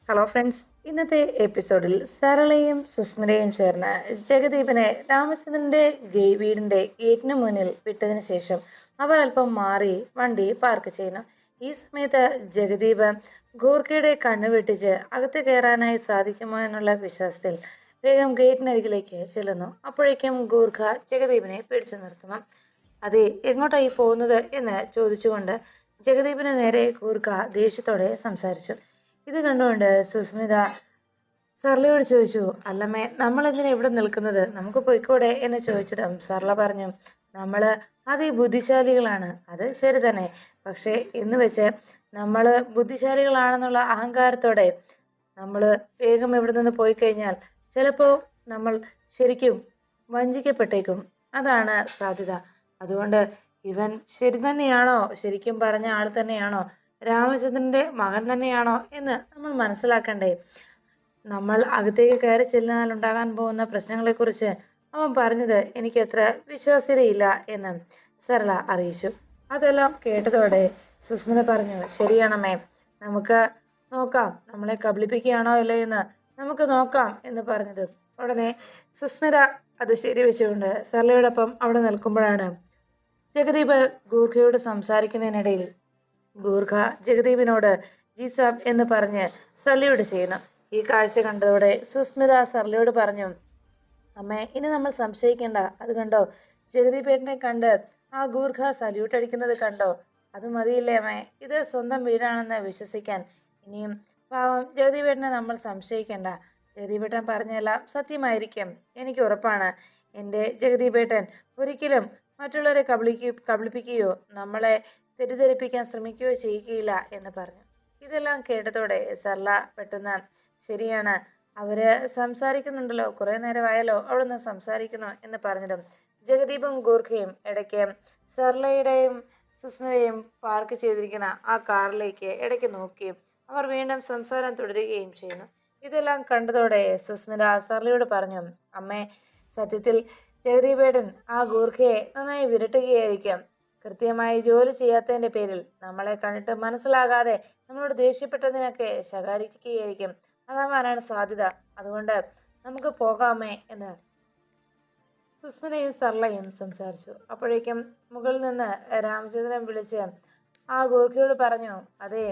Hello friends, ഇന്നത്തെ എപ്പിസോഡിൽ സരളയും സുസ്മിതയും ചേർന്ന് ജഗദീപിനെ രാമചന്ദ്രന്റെ വീടിന്റെ ഗേറ്റിന് മുന്നിൽ വിട്ടതിന് ശേഷം അവർ അല്പം മാറി വണ്ടി പാർക്ക് ചെയ്യുന്നു. ഈ സമയത്ത് ജഗദീപ് ഗൂർഖയുടെ കണ്ണു വെട്ടിച്ച് അകത്ത് കയറാനായി സാധിക്കുമോ എന്നുള്ള വിശ്വാസത്തിൽ വേഗം ഗേറ്റിനരികിലേക്ക് ചെല്ലുന്നു. അപ്പോഴേക്കും ഗൂർഖ ജഗദീപിനെ പിടിച്ചു നിർത്തുന്നു. അതെ, എങ്ങോട്ടായി പോകുന്നത് എന്ന് ചോദിച്ചുകൊണ്ട് ജഗദീപിന് നേരെ ഗൂർഖ ദേഷ്യത്തോടെ സംസാരിച്ചു. ഇത് കണ്ടുകൊണ്ട് സുസ്മിത സർലയോട് ചോദിച്ചു, അല്ലമ്മേ, നമ്മൾ എന്തിനാ ഇവിടെ നിൽക്കുന്നത്, നമുക്ക് പോയിക്കൂടെ എന്ന് ചോദിച്ചതും സർല പറഞ്ഞു, നമ്മൾ അതിബുദ്ധിശാലികളാണ്, അത് ശരി തന്നെ. പക്ഷേ എന്ന് വെച്ച് നമ്മൾ ബുദ്ധിശാലികളാണെന്നുള്ള അഹങ്കാരത്തോടെ നമ്മൾ വേഗം ഇവിടെ നിന്ന് പോയി കഴിഞ്ഞാൽ ചിലപ്പോൾ നമ്മൾ ശരിക്കും വഞ്ചിക്കപ്പെട്ടേക്കും. അതാണ് സാധ്യത. അതുകൊണ്ട് ഇവൻ ശരി തന്നെയാണോ, ശരിക്കും പറഞ്ഞ ആൾ തന്നെയാണോ, രാമചന്ദ്രന്റെ മകൻ തന്നെയാണോ എന്ന് നമ്മൾ മനസ്സിലാക്കണ്ടേ. നമ്മൾ അകത്തേക്ക് കയറി ചെല്ലുന്നാൽ ഉണ്ടാകാൻ പോകുന്ന പ്രശ്നങ്ങളെക്കുറിച്ച് അവൻ പറഞ്ഞത് എനിക്ക് അത്ര വിശ്വാസ്യതയില്ല എന്ന് സരള അറിയിച്ചു. അതെല്ലാം കേട്ടതോടെ സുസ്മിത പറഞ്ഞു, ശരിയാണമ്മേ, നമുക്ക് നോക്കാം, നമ്മളെ കബളിപ്പിക്കുകയാണോ ഇല്ലേ എന്ന് നമുക്ക് നോക്കാം എന്ന് പറഞ്ഞത് ഉടനെ സുസ്മിത അത് ശരിവെച്ചുകൊണ്ട് സരളയോടൊപ്പം അവിടെ നിൽക്കുമ്പോഴാണ് ജഗദീപ് ഗൂർഖയോട് സംസാരിക്കുന്നതിനിടയിൽ ഗൂർഖ ജഗദീപിനോട് ജി സാബ് എന്ന് പറഞ്ഞ് സല്യൂട്ട് ചെയ്യുന്നു. ഈ കാഴ്ച കണ്ടതോടെ സുസ്മിത സർലയോട് പറഞ്ഞു, അമ്മേ, ഇനി നമ്മൾ സംശയിക്കേണ്ട. അത് കണ്ടോ, ജഗദീപേട്ടനെ കണ്ട് ആ ഗൂർഖ സല്യൂട്ട് അടിക്കുന്നത് കണ്ടോ, അത് മതിയില്ലേ അമ്മേ, ഇത് സ്വന്തം വീടാണെന്ന് വിശ്വസിക്കാൻ. ഇനിയും പാവം ജഗദീപേട്ടനെ നമ്മൾ സംശയിക്കേണ്ട. ജഗദീപേട്ടൻ പറഞ്ഞെല്ലാം സത്യമായിരിക്കും, എനിക്ക് ഉറപ്പാണ്. എൻ്റെ ജഗദീപേട്ടൻ ഒരിക്കലും മറ്റുള്ളവരെ കബളിപ്പിക്കുകയോ നമ്മളെ തെറ്റിദ്ധരിപ്പിക്കാൻ ശ്രമിക്കുകയോ ചെയ്യുകയില്ല എന്ന് പറഞ്ഞു. ഇതെല്ലാം കേട്ടതോടെ സർല പെട്ടെന്ന്, ശരിയാണ്, അവര് സംസാരിക്കുന്നുണ്ടല്ലോ, കുറെ നേരമായാലോ അവിടുന്ന് സംസാരിക്കുന്നു എന്ന് പറഞ്ഞതും ജഗദീപും ഗൂർഖയും ഇടയ്ക്ക് സർലയുടെയും സുസ്മിതയും പാർക്ക് ചെയ്തിരിക്കുന്ന ആ കാറിലേക്ക് ഇടയ്ക്ക് നോക്കുകയും അവർ വീണ്ടും സംസാരം തുടരുകയും ചെയ്യുന്നു. ഇതെല്ലാം കണ്ടതോടെ സുസ്മിത സർലയോട് പറഞ്ഞു, അമ്മേ, സത്യത്തിൽ ജഗദീപേട്ടൻ ആ ഗൂർഖയെ നന്നായി വിരട്ടുകയായിരിക്കാം. കൃത്യമായി ജോലി ചെയ്യാത്തതിൻ്റെ പേരിൽ നമ്മളെ കണ്ടിട്ട് മനസ്സിലാകാതെ നമ്മളോട് ദേഷ്യപ്പെട്ടതിനൊക്കെ ശകാരിക്കുകയായിരിക്കും. അതാവാനാണ് സാധ്യത. അതുകൊണ്ട് നമുക്ക് പോകാമേ എന്ന് സുസ്മിതയും സർലയും സംസാരിച്ചു. അപ്പോഴേക്കും മുകളിൽ നിന്ന് രാമചന്ദ്രൻ വിളിച്ച് ആ ഗൂർഖയോട് പറഞ്ഞു, അതെ,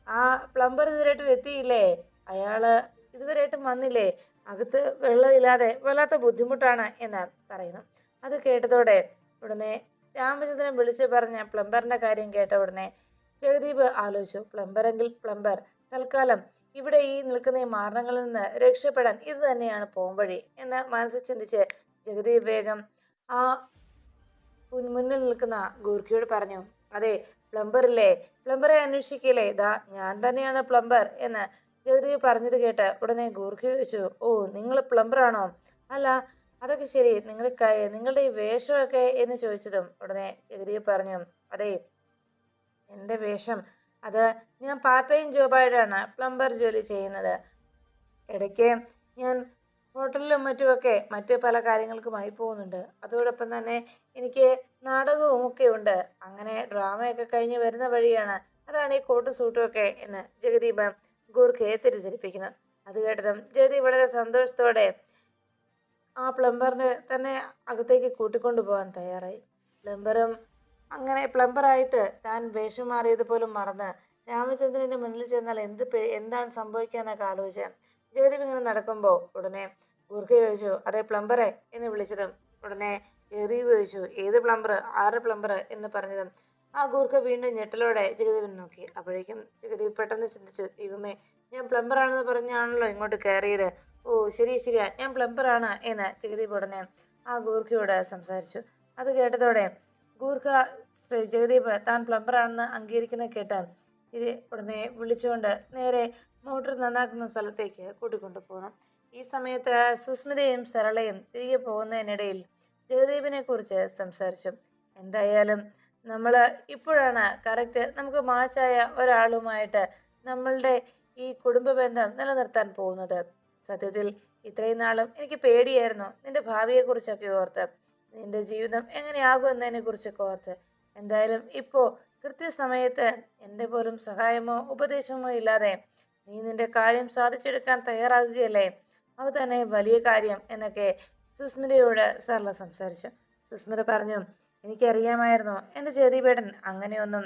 ആ പ്ലംബർ ഇതുവരെയായിട്ടും എത്തിയില്ലേ, അയാള് ഇതുവരെയായിട്ടും വന്നില്ലേ, അകത്ത് വെള്ളമില്ലാതെ വല്ലാത്ത ബുദ്ധിമുട്ടാണ് എന്ന് പറയുന്നു. അത് കേട്ടതോടെ ഉടനെ രാമചന്ദ്രൻ വിളിച്ചു പറഞ്ഞ പ്ലംബറിന്റെ കാര്യം കേട്ട ഉടനെ ജഗദീപ് ആലോചിച്ചു, പ്ലംബറെങ്കിൽ പ്ലംബർ, തൽക്കാലം ഇവിടെ ഈ നിൽക്കുന്ന ഈ മരണങ്ങളിൽ നിന്ന് രക്ഷപ്പെടാൻ ഇത് തന്നെയാണ് പോംവഴി എന്ന് മനസ്സിൽ ചിന്തിച്ച് ജഗദീപ് വേഗം ആ മുന്നിൽ നിൽക്കുന്ന ഗൂർഖയോട് പറഞ്ഞു, അതെ, പ്ലംബറില്ലേ, പ്ലംബറെ അന്വേഷിക്കില്ലേ, ഇതാ ഞാൻ തന്നെയാണ് പ്ലംബർ എന്ന് ജഗദീപ് പറഞ്ഞത് കേട്ട് ഉടനെ ഗൂർഖ ചോദിച്ചു, ഓ, നിങ്ങൾ പ്ലംബറാണോ? അല്ല, അതൊക്കെ ശരി, നിങ്ങളുടെ ഈ വേഷമൊക്കെ എന്ന് ചോദിച്ചതും ഉടനെ ജഗദീപ് പറഞ്ഞു, അതെ, എൻ്റെ വേഷം അത് ഞാൻ പാർട്ട് ടൈം ജോബായിട്ടാണ് പ്ലംബർ ജോലി ചെയ്യുന്നത്. ഇടയ്ക്ക് ഞാൻ ഹോട്ടലിലും മറ്റുമൊക്കെ മറ്റ് പല കാര്യങ്ങൾക്കുമായി പോകുന്നുണ്ട്. അതോടൊപ്പം തന്നെ എനിക്ക് നാടകവും ഒക്കെ ഉണ്ട്. അങ്ങനെ ഡ്രാമയൊക്കെ കഴിഞ്ഞ് വരുന്ന വഴിയാണ്, അതാണ് ഈ കോട്ടും സൂട്ടും ഒക്കെ എന്ന് ജഗദീപ് ഗൂർഖയെ തെറ്റിദ്ധരിപ്പിക്കുന്നത്. അത് കേട്ടതും ജഗദീപ് വളരെ സന്തോഷത്തോടെ ആ പ്ലംബറിനെ തന്നെ അകത്തേക്ക് കൂട്ടിക്കൊണ്ടു പോകാൻ തയ്യാറായി. പ്ലംബറും അങ്ങനെ പ്ലംബറായിട്ട് താൻ വേഷം മാറിയതുപോലും മറന്ന് രാമചന്ദ്രന്റെ മുന്നിൽ ചെന്നാൽ എന്താണ് സംഭവിക്കുക എന്നൊക്കെ ആലോചിച്ച് ജഗദീപ് ഇങ്ങനെ നടക്കുമ്പോൾ ഉടനെ ഗൂർഖ ചോദിച്ചു, അതെ പ്ലംബറെ എന്ന് വിളിച്ചതും ഉടനെ ജഗദീപ് ചോദിച്ചു, ഏത് പ്ലംബർ, ആറ് പ്ലംബർ എന്ന് പറഞ്ഞതും ആ ഗൂർഖ വീണ്ടും ഞെട്ടലോടെ ജഗദീപിനെ നോക്കി. അപ്പോഴേക്കും ജഗദീപ് പെട്ടെന്ന് ചിന്തിച്ചു, ദൈവമേ, ഞാൻ പ്ലംബറാണെന്ന് പറഞ്ഞാണല്ലോ ഇങ്ങോട്ട് കയറിയത്, ഓ ശരിയാ, ഞാൻ പ്ലംബറാണ് എന്ന് ജഗദീപ് ഉടനെ ആ ഗൂർഖയോട് സംസാരിച്ചു. അത് കേട്ടതോടെ ഗൂർഖ ജഗദീപ് താൻ പ്ലംബറാണെന്ന് അംഗീകരിക്കുന്നത് കേട്ട് ഉടനെ വിളിച്ചുകൊണ്ട് നേരെ മോട്ടോർ നന്നാക്കുന്ന സ്ഥലത്തേക്ക് കൂട്ടിക്കൊണ്ടു പോകുന്നു. ഈ സമയത്ത് സുസ്മിതയും സരളയും തിരികെ പോകുന്നതിനിടയിൽ ജഗദീപിനെ കുറിച്ച് സംസാരിച്ചു. എന്തായാലും നമ്മൾ ഇപ്പോഴാണ് കറക്റ്റ് നമുക്ക് മാച്ചായ ഒരാളുമായിട്ട് നമ്മളുടെ ഈ കുടുംബ ബന്ധം നിലനിർത്താൻ പോകുന്നത്. സത്യത്തിൽ ഇത്രയും നാളും എനിക്ക് പേടിയായിരുന്നു, നിന്റെ ഭാവിയെക്കുറിച്ചൊക്കെ ഓർത്ത്, നിന്റെ ജീവിതം എങ്ങനെയാകും എന്നതിനെ കുറിച്ചൊക്കെ ഓർത്ത്. എന്തായാലും ഇപ്പോൾ കൃത്യസമയത്ത് എൻ്റെ പോലും സഹായമോ ഉപദേശമോ ഇല്ലാതെ നീ നിന്റെ കാര്യം സാധിച്ചെടുക്കാൻ തയ്യാറാകുകയല്ലേ, അത് തന്നെ വലിയ കാര്യം എന്നൊക്കെ സുസ്മിതയോട് സർല സംസാരിച്ചു. സുസ്മിത പറഞ്ഞു, എനിക്കറിയാമായിരുന്നു എൻ്റെ ജയദീപേട്ടൻ അങ്ങനെയൊന്നും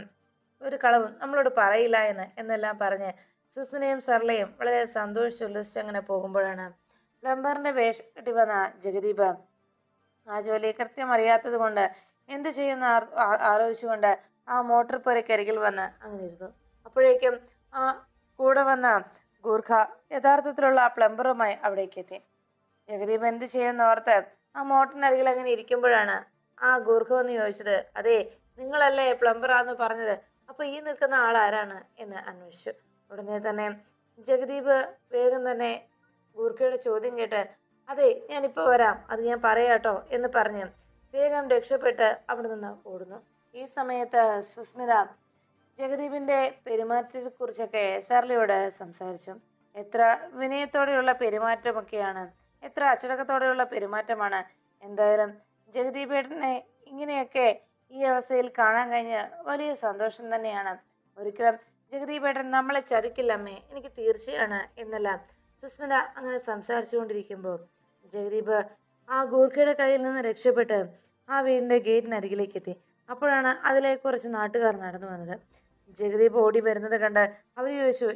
ഒരു കളവും നമ്മളോട് പറയില്ല എന്നെല്ലാം പറഞ്ഞ് സുസ്മിതയും സർലയും വളരെ സന്തോഷിച്ചുല്ലസിച്ച് അങ്ങനെ പോകുമ്പോഴാണ് പ്ലംബറിന്റെ വേഷം കെട്ടി വന്ന ജഗദീപ് ആ ജോലി കൃത്യം അറിയാത്തത് കൊണ്ട് എന്ത് ചെയ്യുന്ന ആലോചിച്ചുകൊണ്ട് ആ മോട്ടോർ പുരക്കരികിൽ വന്ന് അങ്ങനെ ഇരുന്നു. അപ്പോഴേക്കും ആ കൂടെ വന്ന ഗൂർഖ യഥാർത്ഥത്തിലുള്ള പ്ലംബറുമായി അവിടേക്ക് എത്തി. ജഗദീപ് എന്ത് ചെയ്യുന്ന ഓർത്ത് ആ മോട്ടറിനരികിൽ അങ്ങനെ ഇരിക്കുമ്പോഴാണ് ആ ഗൂർഖ വന്ന് ചോദിച്ചത്, അതെ നിങ്ങളല്ലേ പ്ലംബറാന്ന് പറഞ്ഞത്, അപ്പൊ ഈ നിൽക്കുന്ന ആൾ ആരാണ് എന്ന് അന്വേഷിച്ചു. ഉടനെ തന്നെ ജഗദീപ് വേഗം തന്നെ ഗൂർഖയുടെ ചോദ്യം കേട്ട്, അതെ ഞാനിപ്പോ വരാം, അത് ഞാൻ പറയാട്ടോ എന്ന് പറഞ്ഞ് വേഗം രക്ഷപ്പെട്ട് അവിടെ നിന്ന് ഓടുന്നു. ഈ സമയത്ത് സുസ്മിത ജഗദീപിന്റെ പെരുമാറ്റത്തെ കുറിച്ചൊക്കെ സർലയോട് സംസാരിച്ചു. എത്ര വിനയത്തോടെയുള്ള പെരുമാറ്റമൊക്കെയാണ്, എത്ര അച്ചടക്കത്തോടെയുള്ള പെരുമാറ്റമാണ്. എന്തായാലും ജഗദീപേട്ടനെ ഇങ്ങനെയൊക്കെ ഈ അവസ്ഥയിൽ കാണാൻ കഴിഞ്ഞ് വലിയ സന്തോഷം തന്നെയാണ്. ഒരിക്കലും ജഗദീപേട്ടൻ നമ്മളെ ചതിക്കില്ലമ്മേ, എനിക്ക് തീർച്ചയാണ് എന്നെല്ലാം സുസ്മിത അങ്ങനെ സംസാരിച്ചുകൊണ്ടിരിക്കുമ്പോൾ ജഗദീപ് ആ ഗൂർഖയുടെ കയ്യിൽ നിന്ന് രക്ഷപ്പെട്ട് ആ വീടിന്റെ ഗേറ്റിനരികിലേക്ക് എത്തി. അപ്പോഴാണ് അതിലേക്ക് കുറച്ച് നാട്ടുകാർ നടന്നു വന്നത്. ജഗദീപ് ഓടി വരുന്നത് കണ്ട് അവർ ചോദിച്ചു,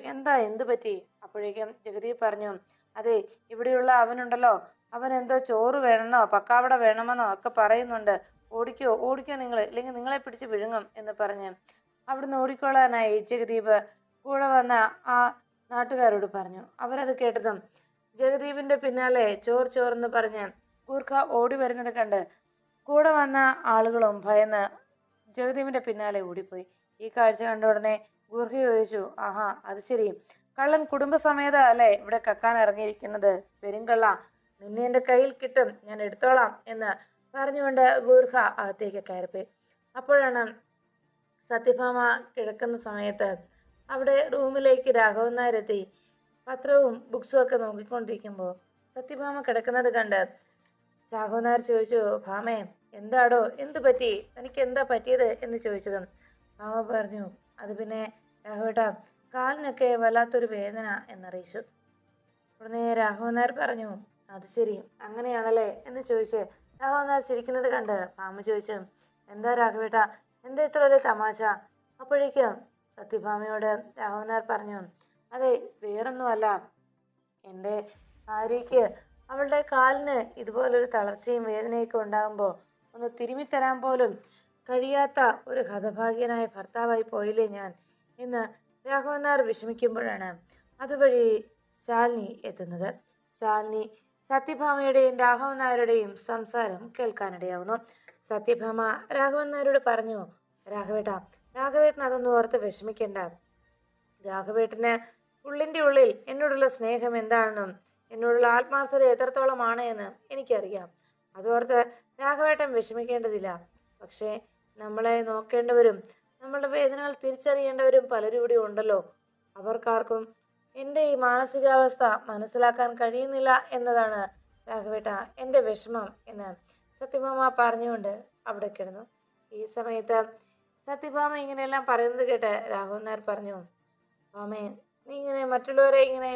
എന്ത് പറ്റി? അപ്പോഴേക്കും ജഗദീപ് പറഞ്ഞു, അതെ ഇവിടെയുള്ള അവനുണ്ടല്ലോ, അവൻ എന്തോ ചോറ് വേണമെന്നോ പക്കാവട വേണമെന്നോ ഒക്കെ പറയുന്നുണ്ട്, ഓടിക്കോ നിങ്ങൾ, ഇല്ലെങ്കിൽ നിങ്ങളെ പിടിച്ച് വിഴുങ്ങും എന്ന് പറഞ്ഞ് അവിടുന്ന് ഓടിക്കൊള്ളാനായി ജഗദീപ് കൂടെ വന്ന ആ നാട്ടുകാരോട് പറഞ്ഞു. അവരത് കേട്ടതും ജഗദീപിന്റെ പിന്നാലെ ചോറെന്ന് പറഞ്ഞ് ഗൂർഖ ഓടി വരുന്നത് കണ്ട് കൂടെ വന്ന ആളുകളും ഭയന്ന് ജഗദീപിന്റെ പിന്നാലെ ഓടിപ്പോയി. ഈ കാഴ്ച കണ്ട ഉടനെ ഗൂർഖ ചോദിച്ചു, ആഹാ അത് ശരി, കള്ളൻ കുടുംബസമേത അല്ലേ ഇവിടെ കക്കാൻ ഇറങ്ങിയിരിക്കുന്നത്, പെരുങ്കള്ള, നിന്നെ എൻ്റെ കയ്യിൽ കിട്ടും, ഞാൻ എടുത്തോളാം എന്ന് പറഞ്ഞുകൊണ്ട് ഗൂർഖ അകത്തേക്ക് കയറിപ്പോയി. അപ്പോഴാണ് സത്യഭാമ കിടക്കുന്ന സമയത്ത് അവിടെ റൂമിലേക്ക് രാഘവൻ നായർ എത്തി. പത്രവും ബുക്സും ഒക്കെ നോക്കിക്കൊണ്ടിരിക്കുമ്പോൾ സത്യഭാമ കിടക്കുന്നത് കണ്ട് രാഘവൻ നായർ ചോദിച്ചു, ഭാമേ എന്താടോ, എന്ത് പറ്റി, തനിക്ക് എന്താ പറ്റിയത് എന്ന് ചോദിച്ചതും ഭാമ പറഞ്ഞു, അത് പിന്നെ രാഘവേട്ട, കാലിനൊക്കെ വല്ലാത്തൊരു വേദന എന്നറിയിച്ചു. ഉടനെ രാഘവൻ നായർ പറഞ്ഞു, അത് ശരി അങ്ങനെയാണല്ലേ എന്ന് ചോദിച്ച് രാഘവൻ നായർ ചിരിക്കുന്നത് കണ്ട് ഭാമ ചോദിച്ചു, എന്താ രാഘവേട്ട, എന്താ ഇത്ര വലിയ തമാശ? അപ്പോഴേക്കും സത്യഭാമയോട് രാഘവൻ നായർ പറഞ്ഞു, അതെ വേറൊന്നുമല്ല, എൻ്റെ ഭാര്യയ്ക്ക് അവളുടെ കാലിന് ഇതുപോലൊരു തളർച്ചയും വേദനയൊക്കെ ഉണ്ടാകുമ്പോൾ ഒന്ന് തിരുമിത്തരാൻ പോലും കഴിയാത്ത ഒരു ഹതഭാഗ്യനായ ഭർത്താവായി പോയില്ലേ ഞാൻ എന്ന് രാഘവൻ നായർ വിഷമിക്കുമ്പോഴാണ് അതുവഴി ശാലിനി എത്തുന്നത്. ശാലിനി സത്യഭാമയുടെയും രാഘവൻ നായരുടെയും സംസാരം കേൾക്കാനിടയാവുന്നു. സത്യഭാമ രാഘവൻ നായരോട് പറഞ്ഞു, രാഘവേട്ടൻ അതൊന്നും ഓർത്ത് വിഷമിക്കേണ്ട, രാഘവേട്ടന് ഉള്ളിൻ്റെ ഉള്ളിൽ എന്നോടുള്ള സ്നേഹം എന്താണെന്നും എന്നോടുള്ള ആത്മാർത്ഥത എത്രത്തോളമാണ് എന്ന് എനിക്കറിയാം. അതോർത്ത് രാഘവേട്ടൻ വിഷമിക്കേണ്ടതില്ല. പക്ഷേ നമ്മളെ നോക്കേണ്ടവരും നമ്മളുടെ വേദനകൾ തിരിച്ചറിയേണ്ടവരും പലരും ഇവിടെ ഉണ്ടല്ലോ. അവർക്കാർക്കും എൻ്റെ ഈ മാനസികാവസ്ഥ മനസ്സിലാക്കാൻ കഴിയുന്നില്ല എന്നതാണ് രാഘവേട്ട എൻ്റെ വിഷമം എന്ന് സത്യഭാമ പറഞ്ഞുകൊണ്ട് അവിടെ കിടന്നു. ഈ സമയത്ത് സത്യഭാമ ഇങ്ങനെയെല്ലാം പറയുന്നത് കേട്ട് രാഘവൻ നായർ പറഞ്ഞു, ഭാമേ നീ ഇങ്ങനെ മറ്റുള്ളവരെ ഇങ്ങനെ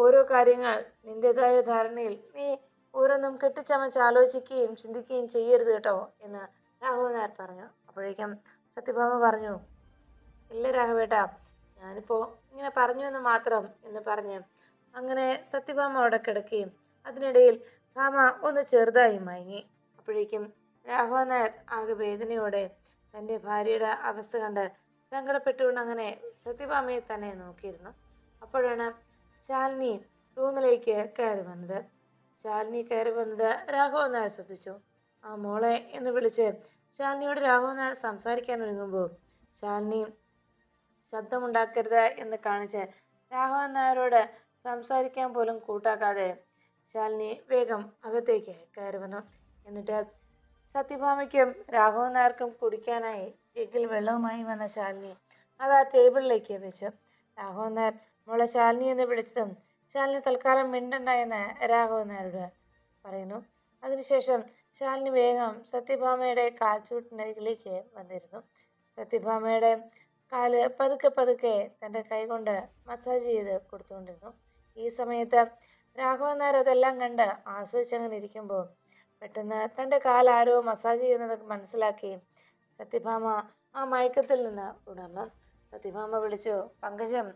ഓരോ കാര്യങ്ങൾ നിൻ്റെതായ ധാരണയിൽ നീ ഓരോന്നും കെട്ടിച്ചമച്ച് ആലോചിക്കുകയും ചിന്തിക്കുകയും ചെയ്യരുത് കേട്ടോ എന്ന് രാഘവൻ നായർ പറഞ്ഞു. അപ്പോഴേക്കും സത്യഭാമ പറഞ്ഞു, ഇല്ല രാഘവേട്ട, ഞാനിപ്പോൾ ഇങ്ങനെ പറഞ്ഞു എന്ന് മാത്രം എന്ന് പറഞ്ഞ് അങ്ങനെ സത്യഭാമ അവിടെ കിടക്കുകയും അതിനിടയിൽ ഭാമ ഒന്ന് ചെറുതായി മയങ്ങി. അപ്പോഴേക്കും രാഘവൻ നായർ ആകെ വേദനയോടെ തൻ്റെ ഭാര്യയുടെ അവസ്ഥ കണ്ട് സങ്കടപ്പെട്ടുകൊണ്ട് അങ്ങനെ സത്യഭാമയെ തന്നെ നോക്കിയിരുന്നു. അപ്പോഴാണ് ശാലിനി റൂമിലേക്ക് കയറി വന്നത്. ശാലിനി കയറി വന്നത് രാഘവൻ നായർ ശ്രദ്ധിച്ചു. ആ മോളെ എന്ന് വിളിച്ച് ശാലിനിയോട് രാഘവൻ നായർ സംസാരിക്കാൻ ഒരുങ്ങുമ്പോൾ ശാലിനി ശബ്ദമുണ്ടാക്കരുത് എന്ന് കാണിച്ച് രാഘവൻ നായരോട് സംസാരിക്കാൻ പോലും കൂട്ടാക്കാതെ ശാലിനി വേഗം അകത്തേക്ക് കയറി വന്നു. എന്നിട്ട് സത്യഭാമയ്ക്കും രാഘവൻ നായർക്കും കുടിക്കാനായി ജഗ്ഗിൽ വെള്ളവുമായി വന്ന ശാലിനി അത് ആ ടേബിളിലേക്ക് വെച്ചു. രാഘവൻ നായർ മോളെ ശാലിനി എന്ന് വിളിച്ചതും ശാലിനി തൽക്കാലം മിണ്ടണ്ട എന്ന് രാഘവൻ നായരോട് പറയുന്നു. അതിനുശേഷം ശാലിനി വേഗം സത്യഭാമയുടെ കാൽച്ചൂട്ടിനരികിലേക്ക് വന്നിരുന്നു. സത്യഭാമയുടെ കാല് പതുക്കെ പതുക്കെ തൻ്റെ കൈകൊണ്ട് മസാജ് ചെയ്ത് കൊടുത്തുകൊണ്ടിരുന്നു. ഈ സമയത്ത് രാഘവൻ നായർ അതെല്ലാം കണ്ട് ആസ്വദിച്ചങ്ങനെ ഇരിക്കുമ്പോൾ പെട്ടെന്ന് തൻ്റെ കാൽ ആരോ മസാജ് ചെയ്യുന്നത് മനസ്സിലാക്കി സത്യഭാമ ആ മയക്കത്തിൽ നിന്ന് ഉണർന്നു. സത്യഭാമ വിളിച്ചു, പങ്കജം,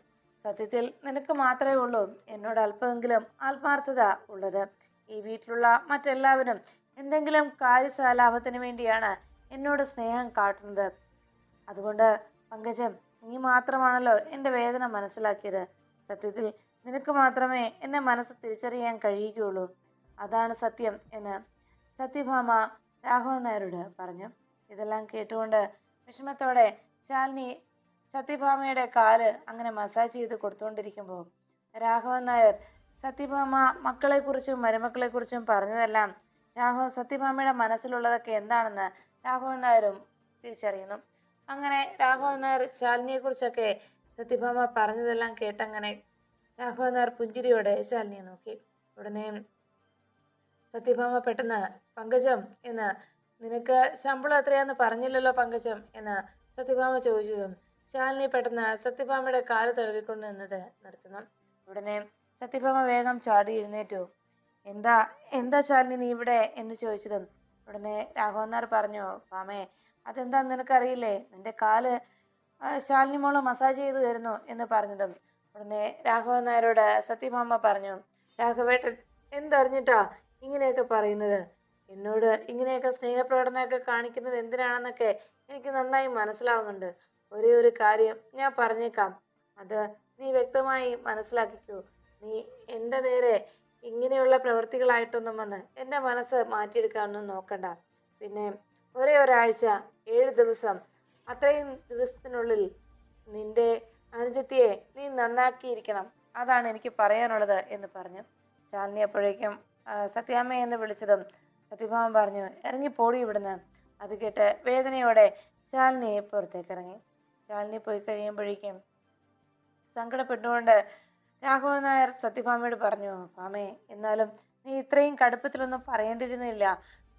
സത്യത്തിൽ നിനക്ക് മാത്രമേ ഉള്ളൂ എന്നോട് അല്പമെങ്കിലും ആത്മാർത്ഥത ഉള്ളത്. ഈ വീട്ടിലുള്ള മറ്റെല്ലാവരും എന്തെങ്കിലും കാര്യസാലാഭത്തിന് വേണ്ടിയാണ് എന്നോട് സ്നേഹം കാട്ടുന്നത്. അതുകൊണ്ട് പങ്കജം, നീ മാത്രമാണല്ലോ എൻ്റെ വേദന മനസ്സിലാക്കിയത്. സത്യത്തിൽ നിനക്ക് മാത്രമേ എന്നെ മനസ്സ് തിരിച്ചറിയാൻ കഴിയുകയുള്ളൂ. അതാണ് സത്യം എന്ന് സത്യഭാമ രാഘവൻ നായരോട് പറഞ്ഞു. ഇതെല്ലാം കേട്ടുകൊണ്ട് വിഷമത്തോടെ ശാലിനി സത്യഭാമയുടെ കാല് അങ്ങനെ മസാജ് ചെയ്ത് കൊടുത്തുകൊണ്ടിരിക്കുമ്പോൾ രാഘവൻ നായർ സത്യഭാമ മക്കളെക്കുറിച്ചും മരുമക്കളെക്കുറിച്ചും പറഞ്ഞതെല്ലാം സത്യഭാമയുടെ മനസ്സിലുള്ളതൊക്കെ എന്താണെന്ന് രാഘവൻ നായരും തിരിച്ചറിയുന്നു. അങ്ങനെ രാഘവൻ നായർ ശാലിനിയെക്കുറിച്ചൊക്കെ സത്യഭാമ പറഞ്ഞതെല്ലാം കേട്ടങ്ങനെ രാഘവൻ നായർ പുഞ്ചിരിയോടെ ശാലിനിയെ നോക്കി. ഉടനെ സത്യഭാമ പെട്ടെന്ന്, പങ്കജം എന്ന് നിനക്ക് ശമ്പളം എത്രയാന്ന് പറഞ്ഞില്ലല്ലോ പങ്കജം എന്ന് സത്യഭാമ ചോദിച്ചതും ശാലിനി പെട്ടെന്ന് സത്യഭാമയുടെ കാല് തടവിക്കൊണ്ട് നിന്നത് നിർത്തുന്നു. ഉടനെ സത്യഭാമ വേഗം ചാടി എഴുന്നേറ്റു. എന്താ എന്താ ശാലിനി നീ ഇവിടെ എന്ന് ചോദിച്ചതും ഉടനെ രാഘവൻ നായർ പറഞ്ഞു, ഭാമേ, അതെന്താന്ന് നിനക്കറിയില്ലേ, നിന്റെ കാല് ശാലിനി മോള് മസാജ് ചെയ്ത് തരുന്നു എന്ന് പറഞ്ഞതും ഉടനെ രാഘവൻ നായരോട് സത്യഭാമ പറഞ്ഞു, രാഘവേട്ടൻ എന്തറിഞ്ഞിട്ടാ ഇങ്ങനെയൊക്കെ പറയുന്നത്? എന്നോട് ഇങ്ങനെയൊക്കെ സ്നേഹപ്രകടനമൊക്കെ കാണിക്കുന്നത് എന്തിനാണെന്നൊക്കെ എനിക്ക് നന്നായി മനസ്സിലാവുന്നുണ്ട്. ഒരേ ഒരു കാര്യം ഞാൻ പറഞ്ഞേക്കാം, അത് നീ വ്യക്തമായി മനസ്സിലാക്കിക്കൂ. നീ എൻ്റെ നേരെ ഇങ്ങനെയുള്ള പ്രവൃത്തികളായിട്ടൊന്നും വന്ന് എൻ്റെ മനസ്സ് മാറ്റിയെടുക്കാനൊന്നും നോക്കണ്ട. പിന്നെ ഒരേ ഒരാഴ്ച 7 ദിവസം, അത്രയും ദിവസത്തിനുള്ളിൽ നിന്റെ അനുജത്തിയെ നീ നന്നാക്കിയിരിക്കണം. അതാണ് എനിക്ക് പറയാനുള്ളത് എന്ന് പറഞ്ഞു. ശാലിനി അപ്പോഴേക്കും സത്യാമ്മ എന്ന് വിളിച്ചതും സത്യഭാമ പറഞ്ഞു, ഇറങ്ങിപ്പോടി ഇവിടുന്ന്. അത് കേട്ട് വേദനയോടെ ശാലിനി പുറത്തേക്ക് ഇറങ്ങി. ശാലിനി പോയി കഴിയുമ്പോഴേക്കും സങ്കടപ്പെട്ടുകൊണ്ട് രാഘവൻ നായർ സത്യഭാമയോട് പറഞ്ഞു, ഭാമേ, എന്നാലും നീ ഇത്രയും കടുപ്പത്തിലൊന്നും പറയേണ്ടിയിരുന്നില്ല,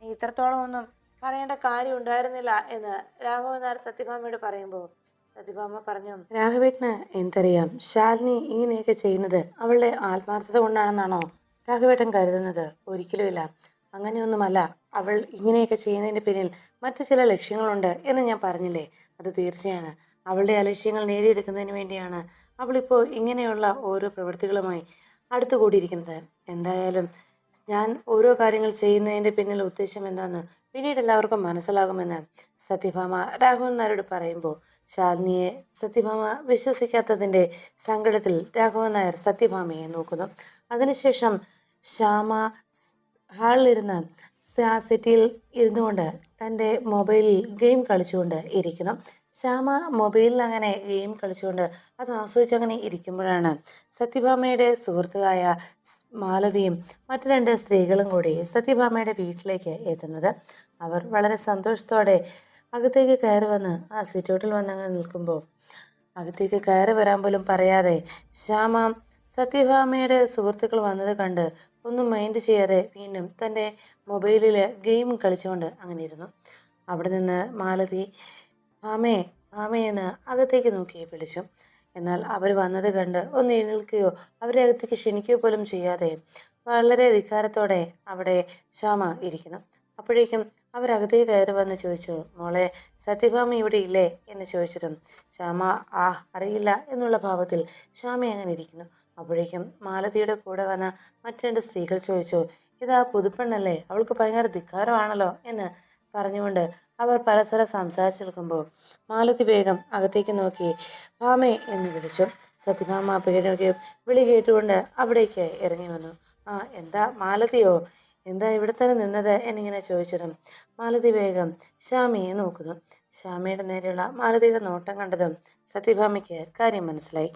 നീ ഇത്രത്തോളം ഒന്നും പറയേണ്ട കാര്യം ഉണ്ടായിരുന്നില്ല എന്ന് രാഘവൻ നായർ സത്യഭാമയോട് പറയുമ്പോൾ സത്യഭാമ പറഞ്ഞു, രാഘവേട്ടന് എന്തറിയാം, ശാലിനി ഇങ്ങനെയൊക്കെ ചെയ്യുന്നത് അവളുടെ ആത്മാർത്ഥത കൊണ്ടാണെന്നാണോ രാഘവേട്ടൻ കരുതുന്നത്? ഒരിക്കലുമില്ല, അങ്ങനെയൊന്നുമല്ല. അവൾ ഇങ്ങനെയൊക്കെ ചെയ്യുന്നതിന് പിന്നിൽ മറ്റു ചില ലക്ഷ്യങ്ങളുണ്ട് എന്ന് ഞാൻ പറഞ്ഞില്ലേ, അത് തീർച്ചയാണ്. അവളുടെ ലക്ഷ്യങ്ങൾ നേടിയെടുക്കുന്നതിന് വേണ്ടിയാണ് അവളിപ്പോൾ ഇങ്ങനെയുള്ള ഓരോ പ്രവൃത്തികളുമായി അടുത്തുകൂടിയിരിക്കുന്നത്. എന്തായാലും ഞാൻ ഓരോ കാര്യങ്ങൾ ചെയ്യുന്നതിൻ്റെ പിന്നിൽ ഉദ്ദേശം എന്താണെന്ന് പിന്നീട് എല്ലാവർക്കും മനസ്സിലാകുമെന്ന് സത്യഭാമ രാഘവൻ നായരോട് പറയുമ്പോൾ ശാലിനിയെ സത്യഭാമ വിശ്വസിക്കാത്തതിൻ്റെ സങ്കടത്തിൽ രാഘവൻ നായർ സത്യഭാമയെ നോക്കുന്നു. അതിനുശേഷം ശ്യാമ ഹാളിലിരുന്ന് സെറ്റിയിൽ ഇരുന്നുകൊണ്ട് തൻ്റെ മൊബൈലിൽ ഗെയിം കളിച്ചുകൊണ്ട് ഇരിക്കുന്നു. ശ്യാമ മൊബൈലിൽ അങ്ങനെ ഗെയിം കളിച്ചുകൊണ്ട് അത് ആസ്വദിച്ചങ്ങനെ ഇരിക്കുമ്പോഴാണ് സത്യഭാമയുടെ സുഹൃത്തുക്കായ മാലതിയും മറ്റു 2 സ്ത്രീകളും കൂടി സത്യഭാമയുടെ വീട്ടിലേക്ക് എത്തുന്നത്. അവർ വളരെ സന്തോഷത്തോടെ അകത്തേക്ക് കയറി വന്ന് ആ സിറ്റൗട്ടിൽ വന്നങ്ങനെ നിൽക്കുമ്പോൾ അകത്തേക്ക് കയറി വരാൻ പോലും പറയാതെ ശ്യാമ സത്യഭാമയുടെ സുഹൃത്തുക്കൾ വന്നത് കണ്ട് ഒന്നും മൈൻഡ് ചെയ്യാതെ വീണ്ടും തൻ്റെ മൊബൈലിൽ ഗെയിം കളിച്ചുകൊണ്ട് അങ്ങനെ ഇരുന്നു. അവിടെ നിന്ന് മാലതി ഭാമേ ഭാമേ എന്ന് അകത്തേക്ക് നോക്കി വിളിച്ചു. എന്നാൽ അവർ വന്നത് കണ്ട് ഒന്ന് എഴുന്നേൽക്കുകയോ അവരെ അകത്തേക്ക് ക്ഷണിക്കുകയോ പോലും ചെയ്യാതെ വളരെ ധിക്കാരത്തോടെ അവിടെ ശ്യാമ ഇരിക്കുന്നു. അപ്പോഴേക്കും അവരകത്തേക്ക് കയറി വന്ന് ചോദിച്ചു, മോളെ, സത്യഭാമ ഇവിടെ ഇല്ലേ എന്ന് ചോദിച്ചതും ശ്യാമ അറിയില്ല എന്നുള്ള ഭാവത്തിൽ ശ്യാമ അങ്ങനെ ഇരിക്കുന്നു. അപ്പോഴേക്കും മാലതിയുടെ കൂടെ വന്ന മറ്റു 2 സ്ത്രീകൾ ചോദിച്ചു, ഇതാ പുതുപ്പെണ്ണല്ലേ, അവൾക്ക് ഭയങ്കര ധിക്കാരമാണല്ലോ എന്ന് പറഞ്ഞുകൊണ്ട് അവർ പരസ്പരം സംസാരിച്ചു നിൽക്കുമ്പോൾ മാലതി വേഗം അകത്തേക്ക് നോക്കി ഭാമേ എന്ന് വിളിച്ചു. സത്യഭാമ പേരൊക്കെ വിളി കേട്ടുകൊണ്ട് അവിടേക്ക് ഇറങ്ങി വന്നു. എന്താ മാലതിയോ, എന്താ ഇവിടെ തന്നെ നിന്നത് എന്നിങ്ങനെ ചോദിച്ചതും മാലതി വേഗം ശ്യാമയെ നോക്കുന്നു. ശ്യാമയുടെ നേരെയുള്ള മാലതിയുടെ നോട്ടം കണ്ടതും സത്യഭാമയ്ക്ക് കാര്യം മനസ്സിലായി.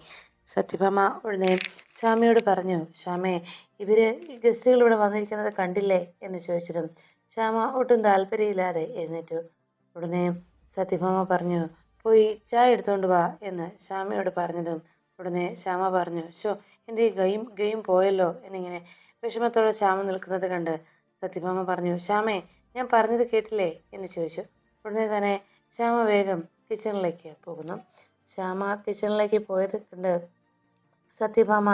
സത്യഭാമ ഉടനെ ശ്യാമയോട് പറഞ്ഞു, ശ്യാമേ, ഇവര് ഗസ്റ്റുകൾ ഇവിടെ വന്നിരിക്കുന്നത് കണ്ടില്ലേ എന്ന് ചോദിച്ചതും ശ്യാമ ഒട്ടും താല്പര്യമില്ലാതെ എഴുന്നേറ്റു. ഉടനെ സത്യഭാമ പറഞ്ഞു, പോയി ചായ എടുത്തുകൊണ്ട് വാ എന്ന് ശ്യാമയോട് പറഞ്ഞതും ഉടനെ ശ്യാമ പറഞ്ഞു, എൻ്റെ ഈ ഗെയിം പോയല്ലോ എന്നിങ്ങനെ വിഷമത്തോടെ ശ്യാമ നിൽക്കുന്നത് കണ്ട് സത്യഭാമ പറഞ്ഞു, ശ്യാമേ, ഞാൻ പറഞ്ഞത് കേട്ടില്ലേ എന്ന് ചോദിച്ചു. ഉടനെ തന്നെ ശ്യാമ വേഗം കിച്ചണിലേക്ക് പോകുന്നു. ശ്യാമ കിച്ചണിലേക്ക് പോയത് കണ്ട് സത്യഭാമ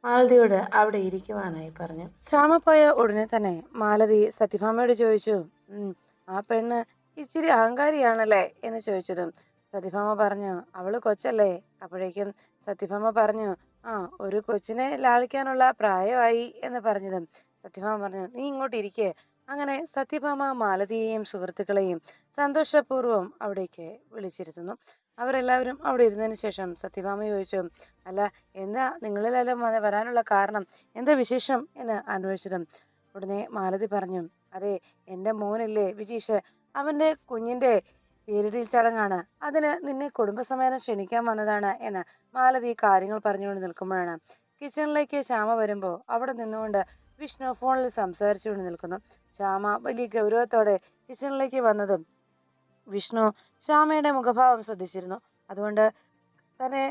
മാലതിയോട് അവിടെ ഇരിക്കുവാനായി പറഞ്ഞു. ശ്യാമ പോയ ഉടനെ തന്നെ മാലതി സത്യഭാമയോട് ചോദിച്ചു, ആ പെണ്ണ് ഇച്ചിരി അഹങ്കാരിയാണല്ലേ എന്ന് ചോദിച്ചതും സത്യഭാമ പറഞ്ഞു, അവള് കൊച്ചല്ലേ. അപ്പോഴേക്കും സത്യഭാമ പറഞ്ഞു, ആ ഒരു കൊച്ചിനെ ലാളിക്കാനുള്ള പ്രായമായി എന്ന് പറഞ്ഞതും സത്യഭാമ പറഞ്ഞു, നീ ഇങ്ങോട്ട് ഇരിക്കേ. അങ്ങനെ സത്യഭാമ മാലതിയെയും സുഹൃത്തുക്കളെയും സന്തോഷപൂർവ്വം അവിടേക്ക് വിളിച്ചിരുത്തുന്നു. അവരെല്ലാവരും അവിടെ ഇരുന്നതിന് ശേഷം സത്യഭാമ ചോദിച്ചു, അല്ല, എന്താ നിങ്ങളിലെല്ലാം വരാനുള്ള കാരണം, എന്താ വിശേഷം എന്ന് അന്വേഷിച്ചതും ഉടനെ മാലതി പറഞ്ഞു, അതെ, എൻ്റെ മോനില്ലേ വിജീഷ്, അവൻ്റെ കുഞ്ഞിൻ്റെ പേരിടൽ ചടങ്ങാണ്. അതിന് നിന്നെ കുടുംബസമേതം ക്ഷണിക്കാൻ വന്നതാണ് എന്ന് മാലതി കാര്യങ്ങൾ പറഞ്ഞുകൊണ്ട് നിൽക്കുമ്പോഴാണ് കിച്ചണിലേക്ക് ശ്യാമ വരുമ്പോൾ അവിടെ നിന്നുകൊണ്ട് വിഷ്ണു ഫോണിൽ സംസാരിച്ചുകൊണ്ട് നിൽക്കുന്നു. ശ്യാമ വലിയ ഗൗരവത്തോടെ കിച്ചണിലേക്ക് വന്നതും വിഷ്ണു ശ്യാമയുടെ മുഖഭാവം ശ്രദ്ധിച്ചിരുന്നു. അതുകൊണ്ട് തന്നെ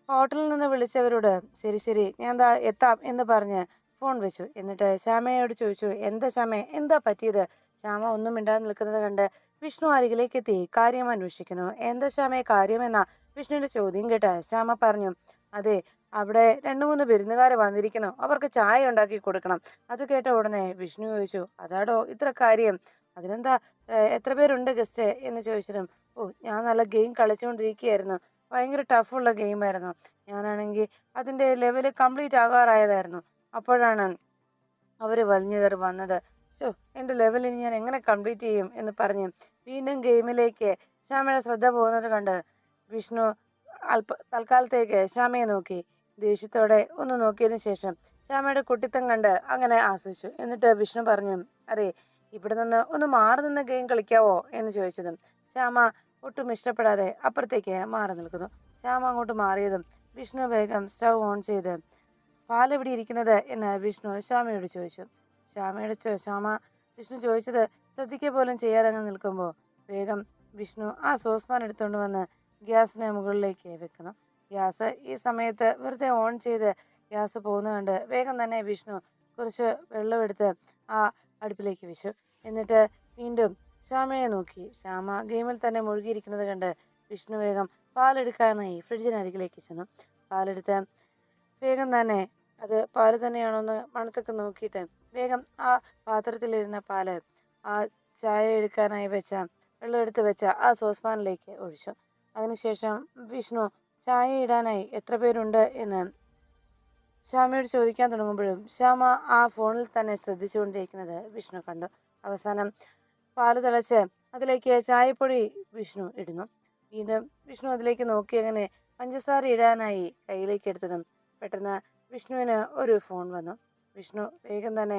ഹോട്ടലിൽ നിന്ന് വിളിച്ചവരോട് ശരി ശരി ഞാൻ എത്താം എന്ന് പറഞ്ഞ് ഫോൺ വെച്ചു. എന്നിട്ട് ശ്യാമയോട് ചോദിച്ചു, എന്താ ശ്യാമേ, എന്താ പറ്റിയത്? ശ്യാമ ഒന്നും മിണ്ടാതെ നിൽക്കുന്നത് കണ്ട് വിഷ്ണു അരികിലേക്ക് എത്തി കാര്യം അന്വേഷിക്കുന്നു. എന്താ ശ്യാമയെ കാര്യമെന്ന വിഷ്ണുവിന്റെ ചോദ്യം കേട്ട് ശ്യാമ പറഞ്ഞു, അതെ, അവിടെ 2-3 വിരുന്നുകാർ വന്നിരിക്കുന്നു, അവർക്ക് ചായ ഉണ്ടാക്കി കൊടുക്കണം. അത് കേട്ട ഉടനെ വിഷ്ണു ചോദിച്ചു, അതാടോ ഇത്ര കാര്യം, അതിനെന്താ, എത്ര പേരുണ്ട് ഗസ്റ്റ് എന്ന് ചോദിച്ചതും, ഓ, ഞാൻ നല്ല ഗെയിം കളിച്ചുകൊണ്ടിരിക്കുകയായിരുന്നു, ഭയങ്കര ടഫുള്ള ഗെയിമായിരുന്നു. ഞാനാണെങ്കിൽ അതിൻ്റെ ലെവല് കംപ്ലീറ്റ് ആകാറായതായിരുന്നു. അപ്പോഴാണ് അവർ വലിഞ്ഞു കയറി വന്നത്. ഷോ, എൻ്റെ ലെവലിന് ഞാൻ എങ്ങനെ കംപ്ലീറ്റ് ചെയ്യും എന്ന് പറഞ്ഞ് വീണ്ടും ഗെയിമിലേക്ക് ശ്യാമയുടെ ശ്രദ്ധ പോകുന്നത് കണ്ട് വിഷ്ണു തൽക്കാലത്തേക്ക് ശ്യാമയെ നോക്കി ദേഷ്യത്തോടെ ഒന്ന് നോക്കിയതിനു ശേഷം ശ്യാമയുടെ കുട്ടിത്തം കണ്ട് അങ്ങനെ ആസ്വദിച്ചു. എന്നിട്ട് വിഷ്ണു പറഞ്ഞു, അതെ, ഇവിടെ നിന്ന് ഒന്ന് മാറി നിന്ന് ഗെയിം കളിക്കാവോ എന്ന് ചോദിച്ചതും ശ്യാമ ഒട്ടും ഇഷ്ടപ്പെടാതെ അപ്പുറത്തേക്ക് മാറി നിൽക്കുന്നു. ശ്യാമ അങ്ങോട്ട് മാറിയതും വിഷ്ണു വേഗം സ്റ്റൗ ഓൺ ചെയ്ത് പാലെവിടെ ഇരിക്കുന്നത് എന്ന് വിഷ്ണു ശ്യാമയോട് ചോദിച്ചു. ശ്യാമ വിഷ്ണു ചോദിച്ചത് ശ്രദ്ധിക്കുക പോലും ചെയ്യാതെ അങ്ങ് നിൽക്കുമ്പോൾ വേഗം വിഷ്ണു ആ സോസ്പാൻ എടുത്തുകൊണ്ട് വന്ന് ഗ്യാസിന് മുകളിലേക്ക് വെക്കുന്നു. ഗ്യാസ് ഈ സമയത്ത് വെറുതെ ഓൺ ചെയ്ത് ഗ്യാസ് പോകുന്നത് കണ്ട് വേഗം തന്നെ വിഷ്ണു കുറച്ച് വെള്ളമെടുത്ത് ആ അടുപ്പിലേക്ക് വെച്ചു. എന്നിട്ട് വീണ്ടും ശ്യാമയെ നോക്കി. ശ്യാമ ഗെയിമിൽ തന്നെ മുഴുകിയിരിക്കുന്നത് കണ്ട് വിഷ്ണു വേഗം പാലെടുക്കാനായി ഫ്രിഡ്ജിനരികിലേക്ക് ചെന്നു. പാലെടുത്ത് വേഗം തന്നെ അത് പാല് തന്നെയാണോന്ന് മണത്തൊക്കെ നോക്കിയിട്ട് വേഗം ആ പാത്രത്തിലിരുന്ന പാല് ആ ചായ എടുക്കാനായി വെള്ളം എടുത്ത് വെച്ച ആ സോസ്പാനിലേക്ക് ഒഴിച്ചു. അതിനുശേഷം വിഷ്ണു ചായ ഇടാനായി എത്ര പേരുണ്ട് എന്ന് ശ്യാമയോട് ചോദിക്കാൻ തുടങ്ങുമ്പോഴും ശ്യാമ ആ ഫോണിൽ തന്നെ ശ്രദ്ധിച്ചുകൊണ്ടിരിക്കുന്നത് വിഷ്ണു കണ്ടു. അവസാനം പാല് തിളച്ച് അതിലേക്ക് ചായപ്പൊടി വിഷ്ണു ഇടുന്നു. വീണ്ടും വിഷ്ണു അതിലേക്ക് നോക്കി അങ്ങനെ പഞ്ചസാര ഇടാനായി കയ്യിലേക്ക് എടുത്തതും പെട്ടെന്ന് വിഷ്ണുവിന് ഒരു ഫോൺ വന്നു. വിഷ്ണു വേഗം തന്നെ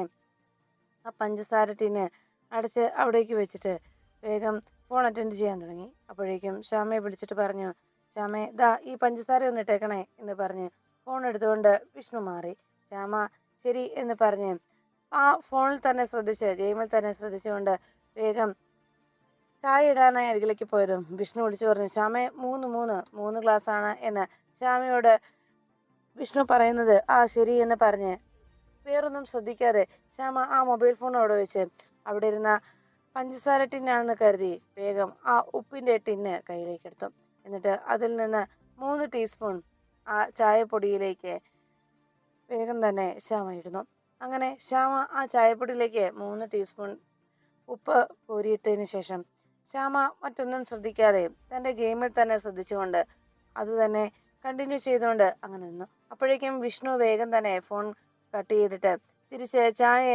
ആ പഞ്ചസാര ടിന്ന് അടച്ച് അവിടേക്ക് വെച്ചിട്ട് വേഗം ഫോൺ അറ്റൻഡ് ചെയ്യാൻ തുടങ്ങി. അപ്പോഴേക്കും ശ്യാമയെ വിളിച്ചിട്ട് പറഞ്ഞു, ശ്യാമേ, ദാ ഈ പഞ്ചസാര ഒന്ന് ഇട്ടേക്കണേ എന്ന് പറഞ്ഞ് ഫോൺ എടുത്തുകൊണ്ട് വിഷ്ണു മാറി. ശ്യാമ ശരി എന്ന് പറഞ്ഞ് ആ ഫോണിൽ തന്നെ ശ്രദ്ധിച്ച് ഗെയിമിൽ തന്നെ ശ്രദ്ധിച്ചുകൊണ്ട് വേഗം ചായ ഇടാനായി അരികിലേക്ക് പോയതും വിഷ്ണു വിളിച്ചു പറഞ്ഞു, ശ്യാമേ, 3 ഗ്ലാസ്സാണ് എന്ന് ശ്യാമയോട് വിഷ്ണു പറയുന്നത് ആ ശരി എന്ന് പറഞ്ഞ് വേറൊന്നും ശ്രദ്ധിക്കാതെ ശ്യാമ ആ മൊബൈൽ ഫോൺ അവിടെ വെച്ച് അവിടെ ഇരുന്ന പഞ്ചസാര ടിന്നാണെന്ന് കരുതി വേഗം ആ ഉപ്പിൻ്റെ ടിന്ന് കയ്യിലേക്ക് എടുത്തു. എന്നിട്ട് അതിൽ നിന്ന് 3 ടീസ്പൂൺ ആ ചായപ്പൊടിയിലേക്ക് വേഗം തന്നെ ശ്യാമ ഇടുന്നു. അങ്ങനെ ശ്യാമ ആ ചായപ്പൊടിയിലേക്ക് 3 ടീസ്പൂൺ ഉപ്പ് കോരിയിട്ടതിന് ശേഷം ശ്യാമ മറ്റൊന്നും ശ്രദ്ധിക്കാതെ തൻ്റെ ഗെയിമിൽ തന്നെ ശ്രദ്ധിച്ചുകൊണ്ട് അത് തന്നെ കണ്ടിന്യൂ ചെയ്തുകൊണ്ട് അങ്ങനെ നിന്നു. അപ്പോഴേക്കും വിഷ്ണു വേഗം തന്നെ ഫോൺ കട്ട് ചെയ്തിട്ട് തിരിച്ച് ചായ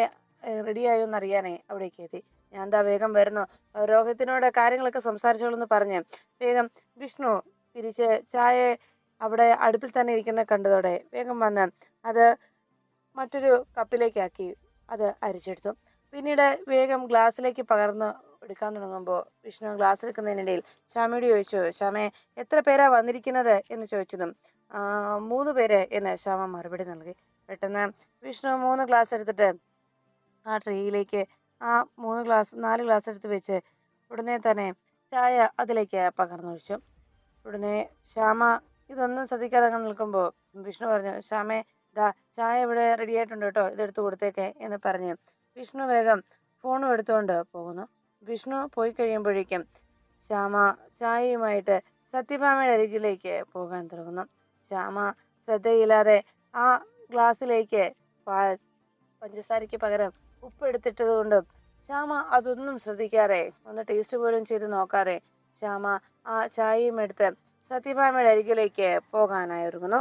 റെഡിയായോ എന്നറിയാനേ അവിടേക്ക് എത്തി. ഞാൻ എന്താ വേഗം വരുന്നു, രോഹിത്തിനോട് കാര്യങ്ങളൊക്കെ സംസാരിച്ചോളെന്ന് പറഞ്ഞ് വേഗം വിഷ്ണു തിരിച്ച് ചായ അവിടെ അടുപ്പിൽ തന്നെ ഇരിക്കുന്ന കണ്ടതോടെ വേഗം വന്ന് അത് മറ്റൊരു കപ്പിലേക്കാക്കി അത് അരിച്ചെടുത്തു. പിന്നീട് വേഗം ഗ്ലാസ്സിലേക്ക് പകർന്ന് എടുക്കാൻ തുടങ്ങുമ്പോൾ വിഷ്ണു ഗ്ലാസ് എടുക്കുന്നതിനിടയിൽ ശ്യാമയോട് ചോദിച്ചു, ശ്യാമേ, എത്ര പേരാ വന്നിരിക്കുന്നത് എന്ന് ചോദിച്ചതും 3 പേര് എന്ന് ശ്യാമ മറുപടി നൽകി. പെട്ടെന്ന് വിഷ്ണു 3 ഗ്ലാസ് എടുത്തിട്ട് ആ ട്രേയിലേക്ക് ആ 4 ഗ്ലാസ് എടുത്ത് വെച്ച് ഉടനെ തന്നെ ചായ അതിലേക്ക് പകർന്നൊഴിച്ചു. ഉടനെ ശ്യാമ ഇതൊന്നും ശ്രദ്ധിക്കാതെ അങ്ങനെ നിൽക്കുമ്പോൾ വിഷ്ണു പറഞ്ഞു, ശ്യാമേ, ദാ ചായ ഇവിടെ റെഡി ആയിട്ടുണ്ട് കേട്ടോ, ഇതെടുത്ത് കൊടുത്തേക്കെ എന്ന് പറഞ്ഞ് വിഷ്ണു വേഗം ഫോണും എടുത്തുകൊണ്ട് പോകുന്നു. വിഷ്ണു പോയി കഴിയുമ്പോഴേക്കും ശ്യാമ ചായയുമായിട്ട് സത്യഭാമയുടെ അരികിലേക്ക് പോകാൻ തുടങ്ങുന്നു. ശ്യാമ ശ്രദ്ധയില്ലാതെ ആ ഗ്ലാസ്സിലേക്ക് പഞ്ചസാരയ്ക്ക് പകരം ഉപ്പ് എടുത്തിട്ടത് കൊണ്ടും ശ്യാമ അതൊന്നും ശ്രദ്ധിക്കാതെ, ഒന്ന് ടേസ്റ്റ് പോലും ചെയ്ത് നോക്കാതെ ശ്യാമ ആ ചായയും എടുത്ത് സത്യഭാമയുടെ അരികിലേക്ക് പോകാനായി ഒരുങ്ങുന്നു.